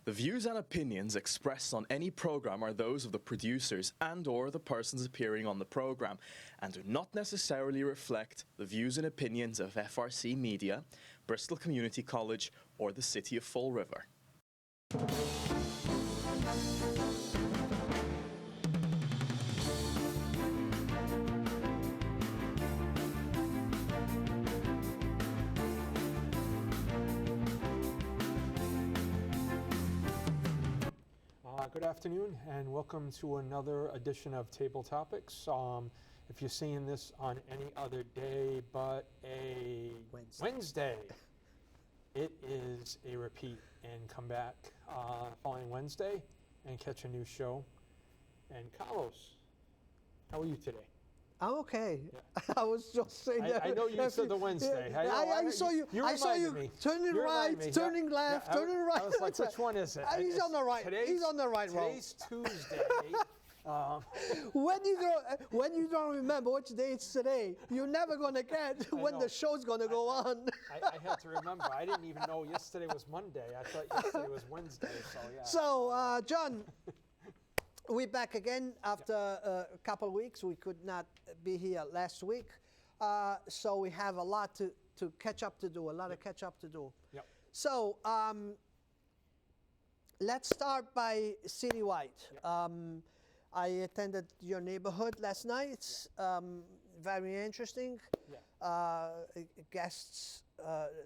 The views and opinions expressed on any program are those of the producers and/or the persons appearing on the program and do not necessarily reflect the views and opinions of FRC Media, Bristol Community College, or the City of Fall River. Good afternoon and welcome to another edition of Table Topics. If you're seeing this on any other day but a Wednesday, it is a repeat, and come back following Wednesday and catch a new show. And Carlos, how are you today? I'm okay. Yeah. I was just saying that. I know you said the Wednesday. I saw you. I saw you turning right, turning left, turning right. I was like, which one is it? He's on the right. He's on the right road. Today's Tuesday. When you don't remember which day it's today, you're never gonna get when the show's gonna go on. I had to remember. I didn't even know yesterday was Monday. I thought yesterday was Wednesday. So yeah. So John. We're back again after a couple of weeks. We could not be here last week. So we have a lot to catch up to do, a lot of catch up to do. Yep. So let's start by citywide. Yep. I attended your neighborhood last night. Very interesting. Yeah. Guests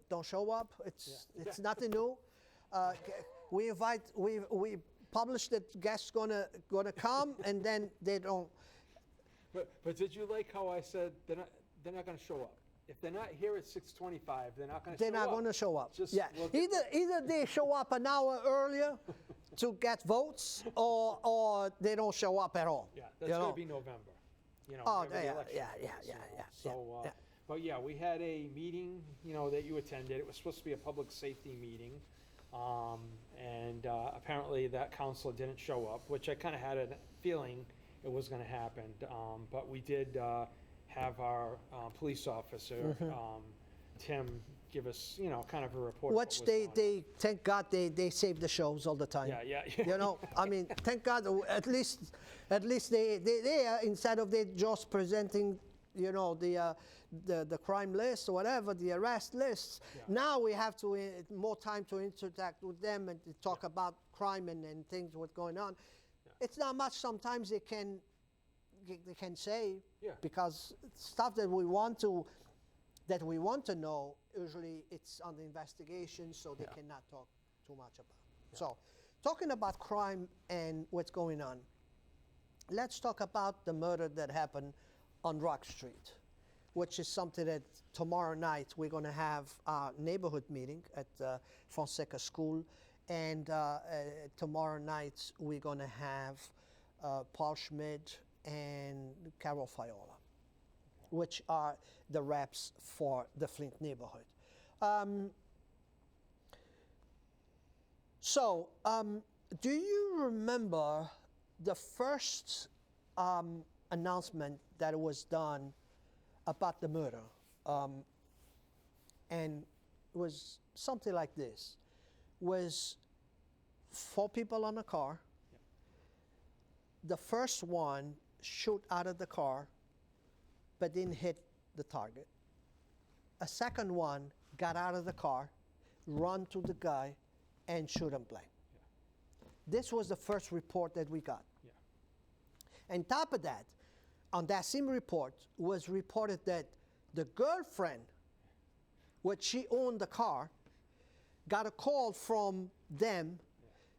don't show up. It's nothing new. We publish that guests gonna come, and then they don't. But did you like how I said they're not going to show up? If they're not here at 6:25, they're not going to show up. They're not going to show up. Just yeah. Either they show up an hour earlier to get votes, or they don't show up at all. Yeah, that's going to be November. You know. Oh, yeah. So, but yeah, we had a meeting, that you attended. It was supposed to be a public safety meeting. And apparently that counselor didn't show up, which I kind of had a feeling it was going to happen. But we did have our police officer, Tim, give us, kind of a report. Which they thank God they save the shows all the time. Yeah. I mean, thank God at least they are, instead of they just presenting the crime list or whatever, the arrest lists. Yeah. Now we have to more time to interact with them and to talk about crime and things what's going on. Yeah. It's not much sometimes they can say, because stuff that we want to know, usually it's on the investigation, so they cannot talk too much about. Yeah. So talking about crime and what's going on, let's talk about the murder that happened on Rock Street, which is something that tomorrow night we're going to have a neighborhood meeting at Fonseca School, and tomorrow night we're going to have Paul Schmidt and Carol Fiola, which are the reps for the Flint neighborhood. Do you remember the first announcement that was done about the murder, and it was something like this: was 4 people on a car. Yep. The first one shoot out of the car, but didn't hit the target. A second one got out of the car, run to the guy, and shoot him blank. Yeah. This was the first report that we got. Yeah. On top of that, on that same report was reported that the girlfriend, which she owned the car, got a call from them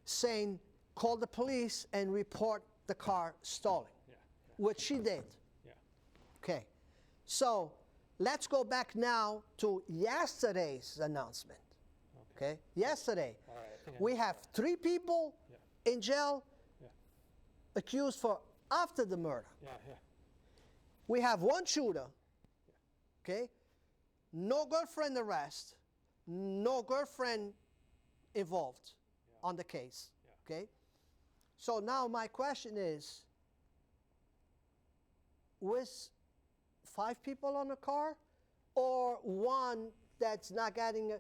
saying, call the police and report the car stolen, which she did. Yeah. Okay, so let's go back now to yesterday's announcement. Okay, yesterday, we have 3 people in jail accused for after the murder. We have 1 shooter, okay? No girlfriend arrest, no girlfriend involved on the case, okay? So now my question is, was 5 people on the car, or one that's not getting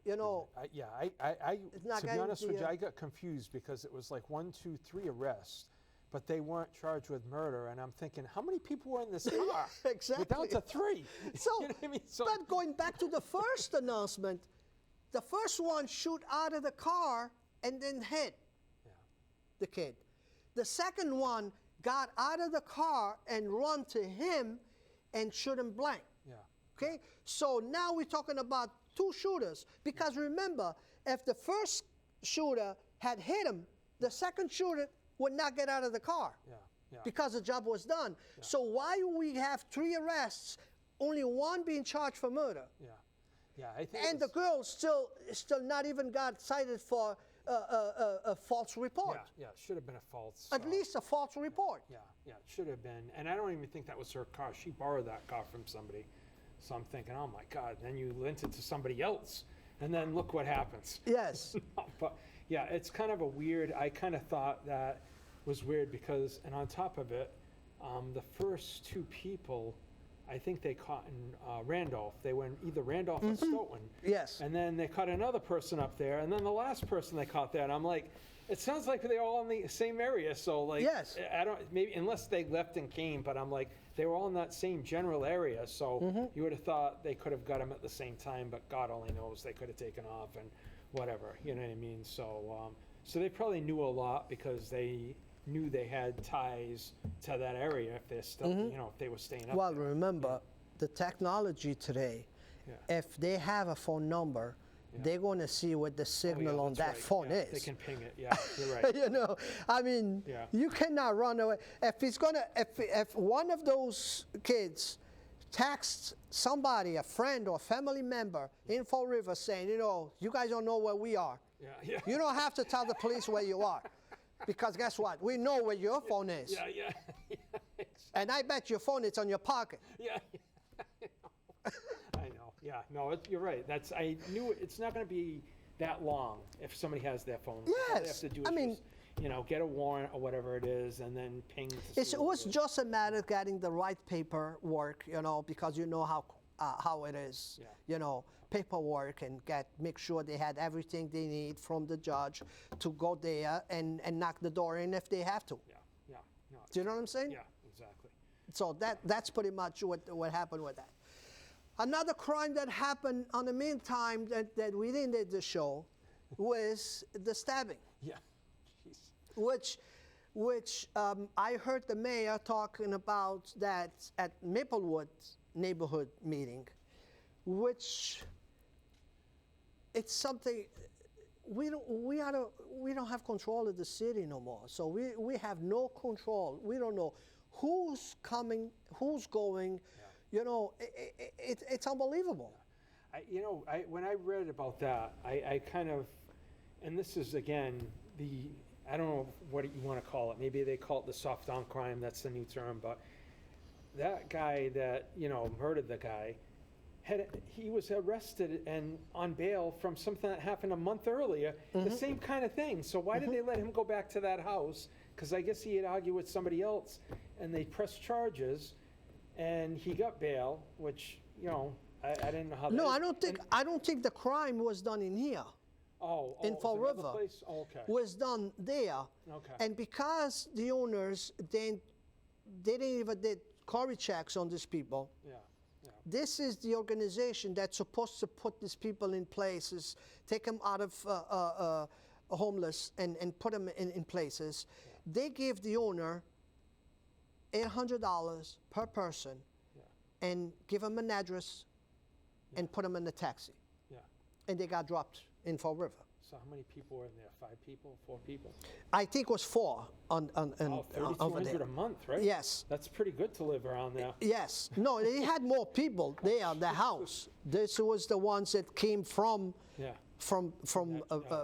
you know, To not be getting honest with the, you, I got confused because it was like 1, 2, 3 arrests, but they weren't charged with murder. And I'm thinking, how many people were in this car? Exactly. We're down to 3. So, You know what I mean? So, but going back to the first announcement, the first one shoot out of the car and then hit the kid. The second one got out of the car and run to him and shoot him blank. yeah. Okay? So now we're talking about 2 shooters. Because remember, if the first shooter had hit him, the second shooter would not get out of the car. Because the job was done. So why we have 3 arrests, only 1 being charged for murder? I think And the girl still not even got cited for a false report. it should have been a false. At least a false report. It should have been. And I don't even think that was her car. She borrowed that car from somebody. So I'm thinking, oh my God, then you lent it to somebody else. And then look what happens. Yes. But yeah, it's kind of a weird, I kind of thought that was weird because, and on top of it, the first 2 people, I think they caught in Randolph. They went either Randolph or Stoughton. Yes. And then they caught another person up there. And then the last person they caught there. And I'm like, it sounds like they're all in the same area. So like, Yes. I don't, maybe, unless they left and came, but I'm like, they were all in that same general area. So you would have thought they could have got them at the same time, but God only knows they could have taken off and whatever, you know what I mean? So, so they probably knew a lot because they knew they had ties to that area if they're still, you know, if they were staying up Well, there. remember, the technology today, if they have a phone number, they're going to see what the signal on that's that right. phone is. They can ping it. Yeah, you're right. You know, I mean, you cannot run away. If it's gonna, if one of those kids texts somebody, a friend or family member in Fall River saying, you know, you guys don't know where we are. You don't have to tell the police where you are, because guess what? We know where your phone is. And I bet your phone is on your pocket. I know. Yeah, no, you're right. That's, I knew it's not going to be that long if somebody has their phone. All they have to do is I mean, just, you know, get a warrant or whatever it is, and then ping. It was just a matter of getting the right paperwork, you know, because you know how it is, you know, paperwork, and make sure they had everything they need from the judge to go there and knock the door in if they have to. No, Do you know what I'm saying? Yeah, exactly. So that's pretty much what happened with that. Another crime that happened on the meantime that we didn't did the show was the stabbing. Yeah. Jeez. Which I heard the mayor talking about that at Maplewood neighborhood meeting, which it's something we don't have control of the city no more. So we have no control. We don't know who's coming, who's going. You know, it's unbelievable. When I read about that, I kind of, and this is again I don't know what you want to call it. Maybe they call it the soft on crime. That's the new term. But that guy that murdered the guy, he was arrested and on bail from something that happened a month earlier. The same kind of thing. So why did they let him go back to that house? Because I guess he had argued with somebody else, and they pressed charges. And he got bail, which I didn't know how. No, I don't think the crime was done in here. In Fall River, was done there. Okay. And because the owners they didn't even did query checks on these people. This is the organization that's supposed to put these people in places, take them out of homeless and put them in places. They give the owner $800 per person, and give them an address, and put them in a taxi. And they got dropped in Fall River. So how many people were in there? 5 people? 4 people? I think it was 4 on over there. $3,200 a month, right? Yes. That's pretty good to live around there. Yes. No, they had more people there at the house. This was the ones that came from that,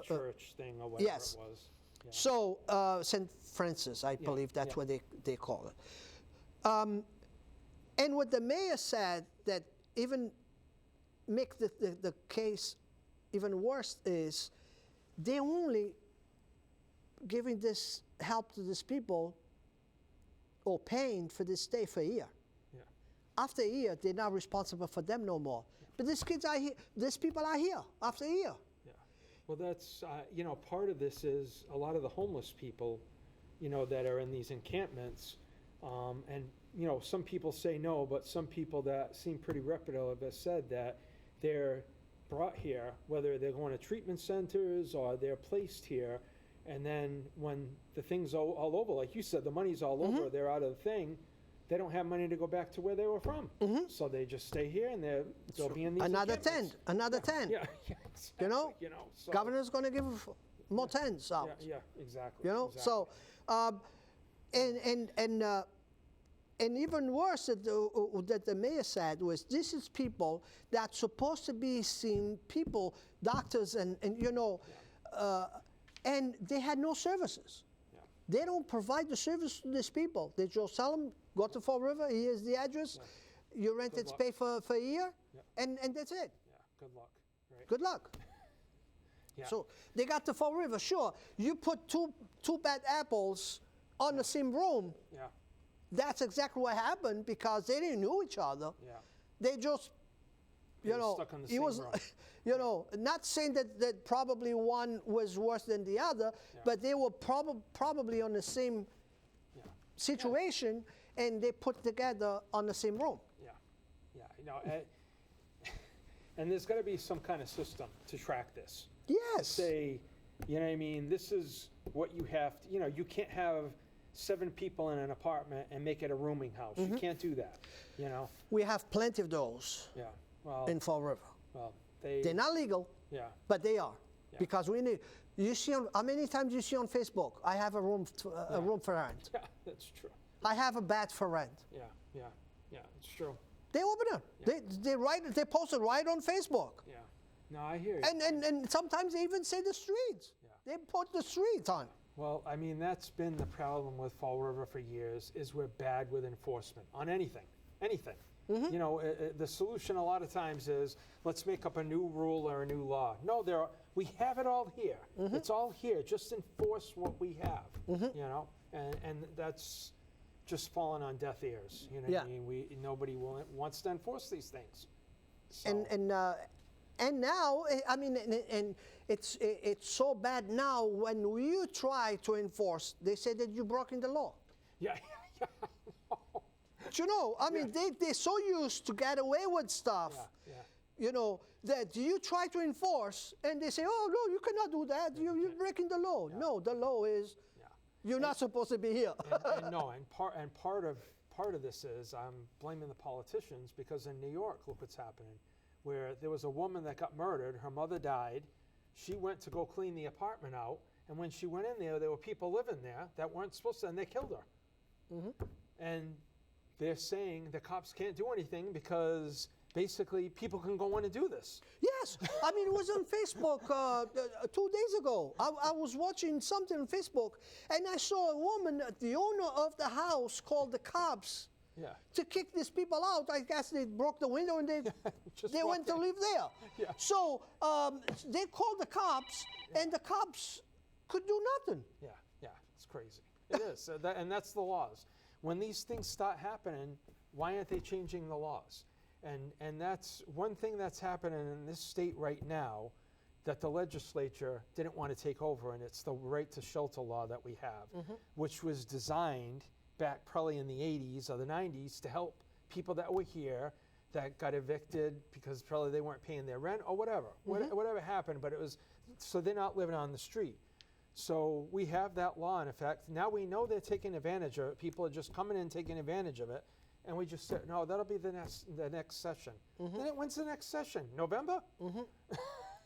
church thing or whatever yes. it was. Yeah. So St. Francis, I believe that's what they call it. And what the mayor said that even make the case even worse is they only giving this help to these people or paying for this stay for a year. after a year, they're not responsible for them no more. But these kids are here, these people are here after a year. Yeah. Well, that's, part of this is a lot of the homeless people, that are in these encampments. And, some people say no, but some people that seem pretty reputable have said that they're brought here, whether they're going to treatment centers or they're placed here. And then when the thing's all over, like you said, the money's all over, they're out of the thing, they don't have money to go back to where they were from. So they just stay here and they'll be in these Another encampments. 10, another 10. Yeah, exactly. So Governor's going to give more tens out. Yeah, exactly. Exactly. So, and even worse that the mayor said was, this is people that's supposed to be seeing people, doctors, and they had no services. Yeah. They don't provide the service to these people. They just tell them, go to Fall River, here's the address, you rent it, pay for a year, and that's it. Yeah, good luck. Right? Good luck. Yeah. So they got to Fall River. Sure, you put two bad apples on the same room. Yeah. That's exactly what happened because they didn't know each other. Yeah. They just, stuck in the same room. Not saying that probably one was worse than the other, but they were probably on the same situation, and they put together on the same room. Yeah. And there's got to be some kind of system to track this. Yes. Say, this is what you have to, you can't have 7 people in an apartment and make it a rooming house. You can't do that, We have plenty of those in Fall River. Well, they're not legal, but they are. Yeah. Because you see, how many times you see on Facebook, I have a room for rent. Yeah, that's true. I have a bed for rent. Yeah, it's true. They open it. Yeah. They post it right on Facebook. Yeah. No, I hear you. And sometimes they even say the streets. Yeah. They put the streets on. Well, that's been the problem with Fall River for years, is we're bad with enforcement on anything. The solution a lot of times is, let's make up a new rule or a new law. No, we have it all here. It's all here. Just enforce what we have, and that's just fallen on deaf ears. What I mean? Nobody wants to enforce these things. So. And now, and it's so bad now when you try to enforce, they say that you're breaking the law. Yeah. They're so used to get away with stuff, that you try to enforce, and they say, oh, no, you cannot do that. You're breaking the law. Yeah. No, the law is, you're not supposed to be here. and part of this is, I'm blaming the politicians, because in New York, look what's happening, where there was a woman that got murdered, her mother died, she went to go clean the apartment out, and when she went in there were people living there that weren't supposed to, and they killed her. And they're saying the cops can't do anything because basically people can go in and do this. Yes, it was on Facebook 2 days ago. I was watching something on Facebook, and I saw a woman, the owner of the house, called the cops to kick these people out. I guess they broke the window and they went to live there. Yeah. So they called the cops, and the cops could do nothing. Yeah, it's crazy. It is, and that's the laws. When these things start happening, why aren't they changing the laws? And that's one thing that's happening in this state right now that the legislature didn't want to take over, and it's the right to shelter law that we have, which was designed back probably in the 80s or the 90s to help people that were here that got evicted because probably they weren't paying their rent or whatever. Whatever happened, but it was, so they're not living on the street. So we have that law in effect. Now we know they're taking advantage of it. People are just coming in taking advantage of it. And we just said, no, that'll be the next session. Then when's the next session? November?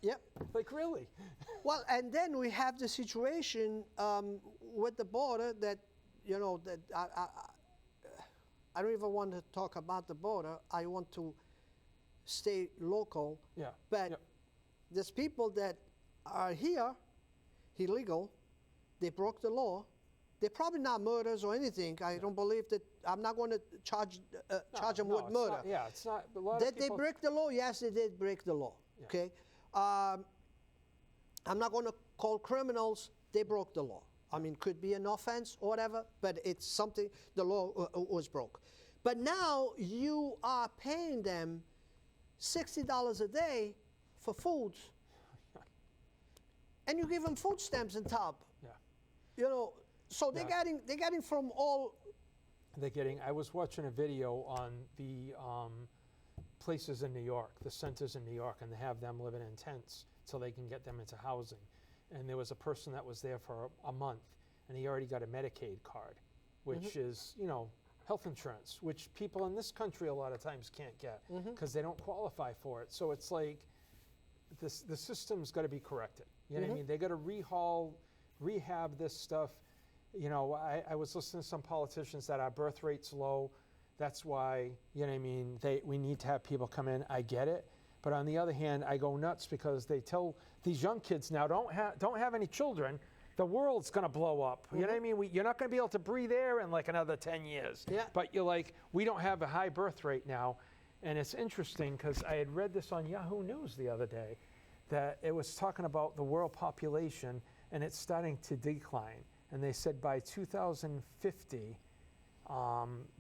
Yep. Like, really? Well, and then we have the situation with the border that, that I don't even want to talk about the border. I want to stay local. Yeah. But there's people that are here, illegal, they broke the law. They're probably not murders or anything. I don't believe that. I'm not going to charge them with murder. It's not. A lot Did of people, they break the law? Yes, they did break the law. Yeah. Okay. I'm not going to call criminals. They broke the law. Could be an offense or whatever, but it's something, the law was broke. But now you are paying them $60 a day for food, and you give them food stamps on top. Yeah. You know, so they're getting from all. I was watching a video on the places in New York, the centers in New York, and they have them living in tents so they can get them into housing. And there was a person that was there for a month, and he already got a Medicaid card, which is, you know, health insurance, which people in this country a lot of times can't get because they don't qualify for it. So it's like the system's got to be corrected. You know what I mean? They got to rehab this stuff. You know, I was listening to some politicians that our birth rate's low. That's why, you know what I mean, we need to have people come in. I get it. But on the other hand, I go nuts because they tell these young kids now, don't have any children. The world's going to blow up. You know what I mean? You're not going to be able to breathe air in like another 10 years. Yeah. But you're like, we don't have a high birth rate now. And it's interesting because I had read this on Yahoo News the other day, that it was talking about the world population and it's starting to decline. And they said by 2050,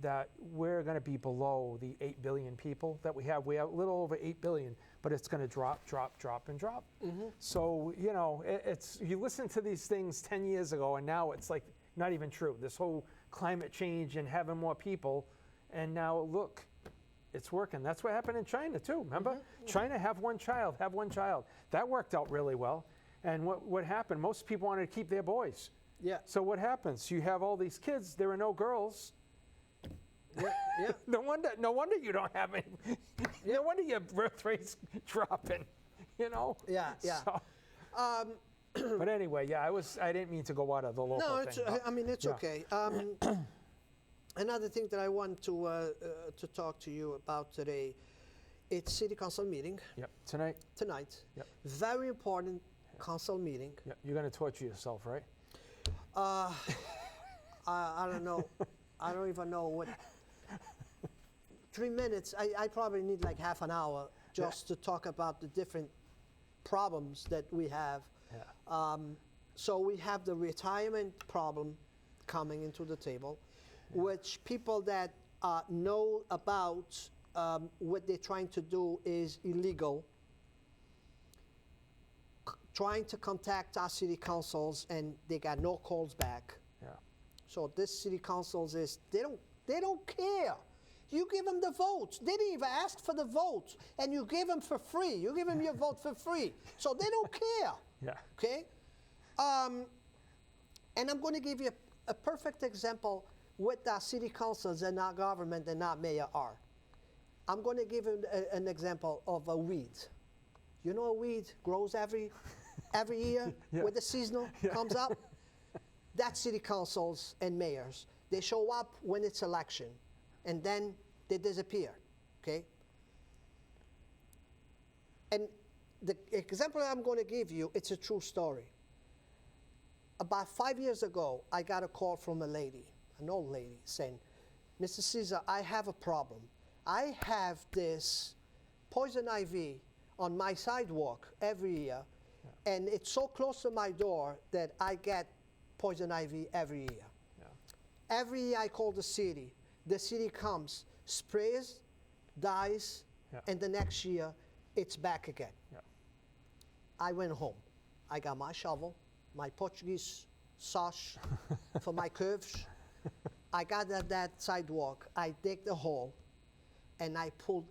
that we're going to be below the 8 billion people that we have. We have a little over 8 billion, but it's going to drop, and drop. So, you know, you listen to these things 10 years ago, and now it's like not even true. This whole climate change and having more people, and now look, it's working. That's what happened in China too, remember? China, have one child. That worked out really well. And what happened? Most people wanted to keep their boys. Yeah. So what happens? You have all these kids, there are no girls. Yeah. No wonder you don't have any. No wonder your birth rate's dropping. You know. Yeah. So, but anyway, yeah, I didn't mean to go out of the local No, thing. I mean it's yeah. okay. Another thing that I want to talk to you about today, it's city council meeting Yep. Tonight. Yep. Very important council meeting. Yep. You're gonna torture yourself, right? I don't know. I don't even know what. 3 minutes. I probably need like half an hour just to talk about the different problems that we have. Yeah. So we have the retirement problem coming into the table, which people that know about what they're trying to do is illegal. Trying to contact our city councils and they got no calls back. Yeah. So this city councils they don't care. You give them the votes. They didn't even ask for the votes, and you give them for free. You give them your vote for free. So they don't care. Yeah. Okay. And I'm going to give you a perfect example what our city councils and our government and our mayor are. I'm going to give you an example of a weed. You know, a weed grows every year when the seasonal comes up. That's city councils and mayors. They show up when it's election, and then they disappear. Okay. And the example I'm going to give you, it's a true story. About 5 years ago, I got a call from a lady, an old lady, saying, "Mr. Cesar, I have a problem. I have this poison ivy on my sidewalk every year, and it's so close to my door that I get poison ivy every year. Every year I call the city comes, sprays, dies, and the next year it's back again." I went home. I got my shovel, my Portuguese sash for my curves. I got that sidewalk. I dig the hole, and I pulled.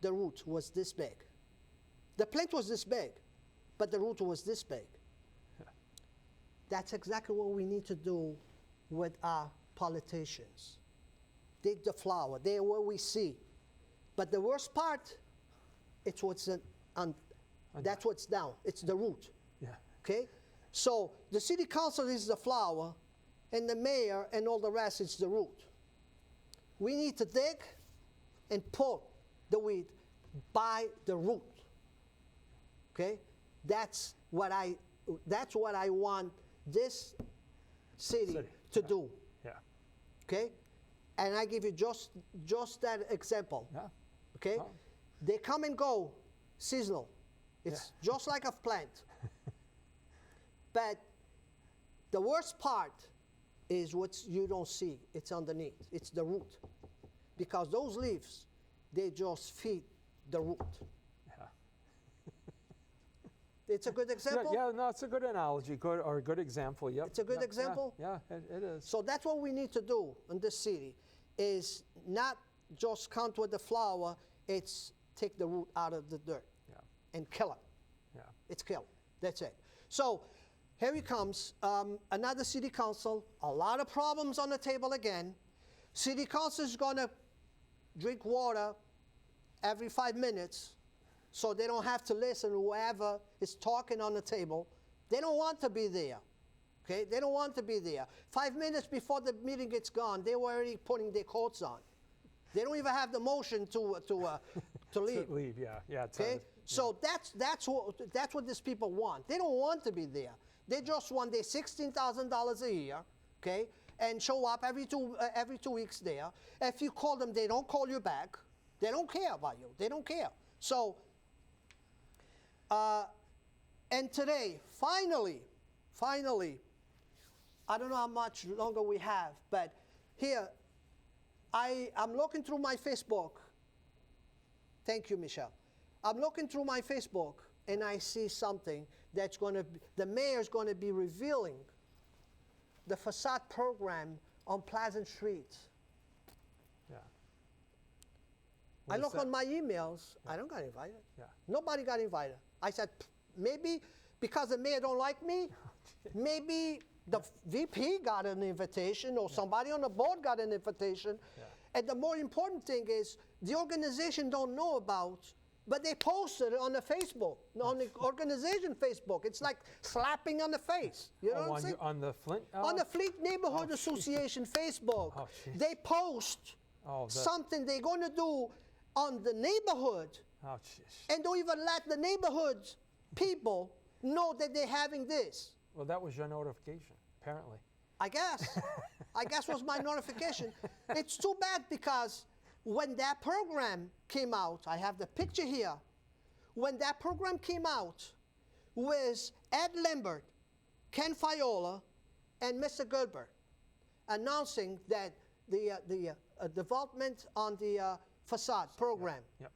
The root was this big. The plant was this big, but the root was this big. That's exactly what we need to do with our politicians. Dig the flower. They're what we see. But the worst part, it's what's that's what's down. It's the root. Yeah. Okay? So the city council is the flower, and the mayor and all the rest is the root. We need to dig and pull the weed by the root. Okay? That's what I want this city to do. Yeah. Okay? And I give you just that example. Yeah. Okay? Oh. They come and go seasonal. It's just like a plant. But the worst part is what you don't see. It's underneath. It's the root. because those leaves, they just feed the root. Yeah. It's a good example? Yeah, no, it's a good analogy, or a good example, yep. It's a good Yep, example? Yeah, it is. So that's what we need to do in this city, is not just count with the flower, it's take the root out of the dirt and kill it. Yeah. It's killed. That's it. So here he comes, another city council, a lot of problems on the table again. City council is going to drink water every 5 minutes so they don't have to listen to whoever is talking on the table. They don't want to be there. Okay? They don't want to be there. 5 minutes before the meeting gets gone, they were already putting their coats on. They don't even have the motion to leave. To leave, yeah. Okay? So that's what these people want. They don't want to be there. They just want their $16,000 a year, okay, and show up every two weeks there. If you call them, they don't call you back. They don't care about you. They don't care. So, and today, finally, I don't know how much longer we have, but here, I'm looking through my Facebook. Thank you, Michelle. I'm looking through my Facebook, and I see something that's going to be, the mayor's going to be revealing the facade program on Pleasant Street. Yeah. I look on my emails, I don't got invited. Yeah. Nobody got invited. I said, maybe because the mayor don't like me, maybe the VP got an invitation or somebody on the board got an invitation. Yeah. And the more important thing is the organization don't know about, but they posted it on the Facebook, on the organization Facebook. It's like slapping on the face. You know what I'm saying? On the Flint? On the Fleet Neighborhood Association Facebook, they post something they're going to do on the neighborhood, and don't even let the neighborhood people know that they're having this. Well, that was your notification, apparently. I guess. I guess was my notification. It's too bad because when that program came out, I have the picture here. When that program came out with Ed Lambert, Ken Fiola, and Mr. Gilbert announcing that the development on the facade program. Yep.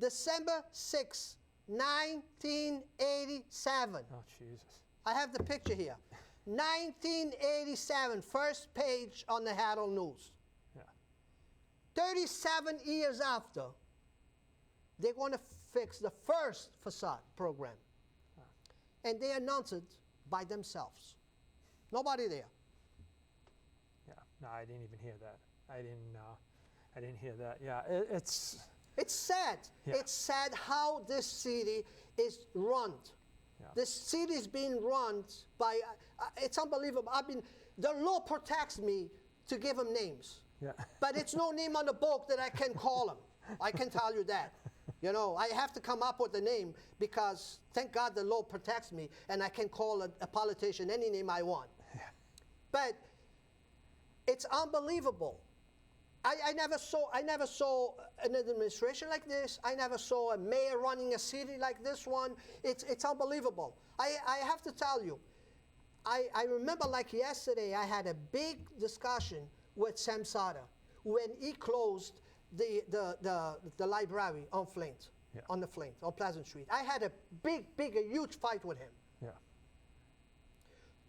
December 6, 1987. Oh, Jesus. I have the picture here. 1987, first page on the Herald News. Yeah. 37 years after, they're going to fix the first facade program. And they announced it by themselves. Nobody there. Yeah. No, I didn't even hear that. I didn't hear that. Yeah. It's sad. Yeah. It's sad how this city is run. Yeah. This city is being run by, it's unbelievable. The law protects me to give them names. Yeah. But it's no name on the book that I can call them. I can tell you that. You know, I have to come up with a name because thank God the law protects me and I can call a politician any name I want. Yeah. But it's unbelievable. I never saw an administration like this. I never saw a mayor running a city like this one. It's unbelievable. I have to tell you, I remember like yesterday I had a big discussion with Sam Sada when he closed the library on Flint, on Pleasant Street. I had a huge fight with him. Yeah.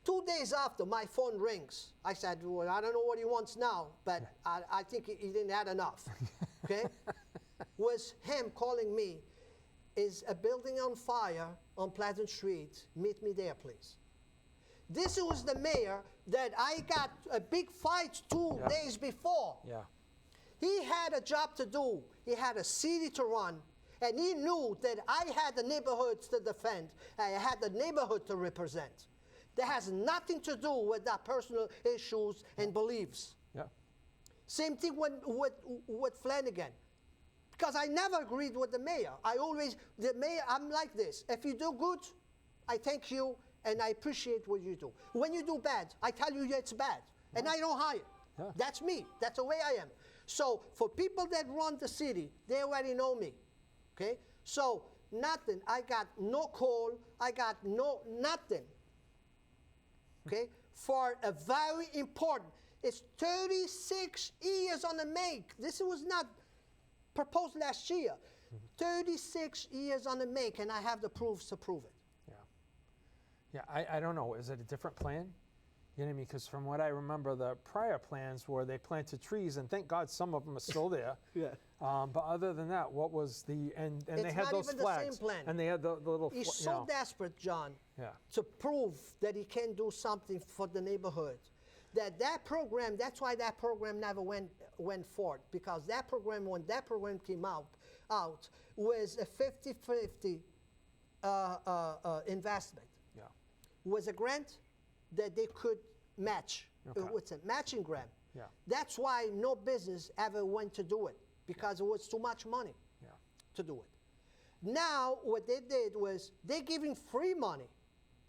2 days after, my phone rings. I said, well, I don't know what he wants now, but I think he didn't have enough, okay? Was him calling me, is a building on fire on Pleasant Street, meet me there, please. This was the mayor that I got a big fight 2 days before. Yeah. He had a job to do. He had a city to run. And he knew that I had the neighborhoods to defend. I had the neighborhood to represent. That has nothing to do with our personal issues and beliefs. Yeah. Same thing with Flanagan. Because I never agreed with the mayor. The mayor, I'm like this. If you do good, I thank you and I appreciate what you do. When you do bad, I tell you it's bad. And I don't hire. Yeah. That's me. That's the way I am. So for people that run the city, they already know me. Okay? So nothing. I got no call. I got nothing. Okay? For a very important, It's 36 years on the make. This was not proposed last year. 36 years on the make, and I have the proofs to prove it. Yeah, I don't know. Is it a different plan? You know what I mean? Because from what I remember, the prior plans were they planted trees, and thank God some of them are still there. Yeah. But other than that, what was the and they It's had not those even the flags, same plan. and they had the little. He's you so know, desperate, John, yeah. to prove that he can do something for the neighborhood. That program, that's why that program never went forward, because that program, when that program came out was a 50-50 investment. Yeah. Was a grant that they could match. Okay. It's a matching grant. Yeah. That's why no business ever went to do it, because it was too much money Yeah. to do it. Now what they did was they're giving free money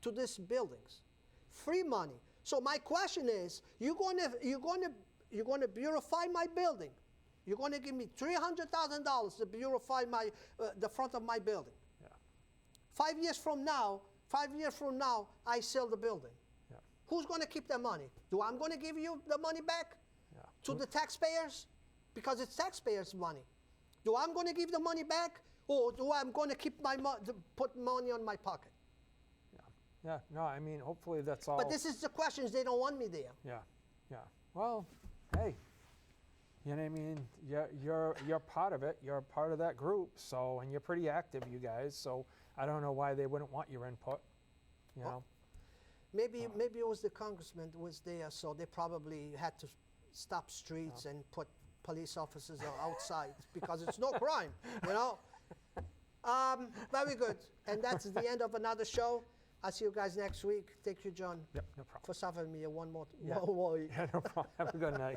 to these buildings, free money. So my question is, you're gonna beautify my building. You're gonna give me $300,000 to beautify my the front of my building. Yeah. 5 years from now, I sell the building. Yeah. Who's gonna keep that money? Do I'm gonna give you the money back Yeah. to the taxpayers? Because it's taxpayers' money. Do I'm gonna give the money back, or do I'm gonna keep put money on my pocket? Yeah. No, I mean, hopefully that's all. But this is the questions, they don't want me there. Yeah. Yeah. Well, hey. You know what I mean? You're part of it. You're part of that group. So, and you're pretty active, you guys. So, I don't know why they wouldn't want your input. You know. Maybe it was the congressman that was there, so they probably had to stop streets and put police officers outside because it's no crime, you know. Very good, and that's the end of another show. I'll see you guys next week. Thank you, John, Yep. No problem. for suffering me one more Yeah. week. Yeah. No problem. Have a good night.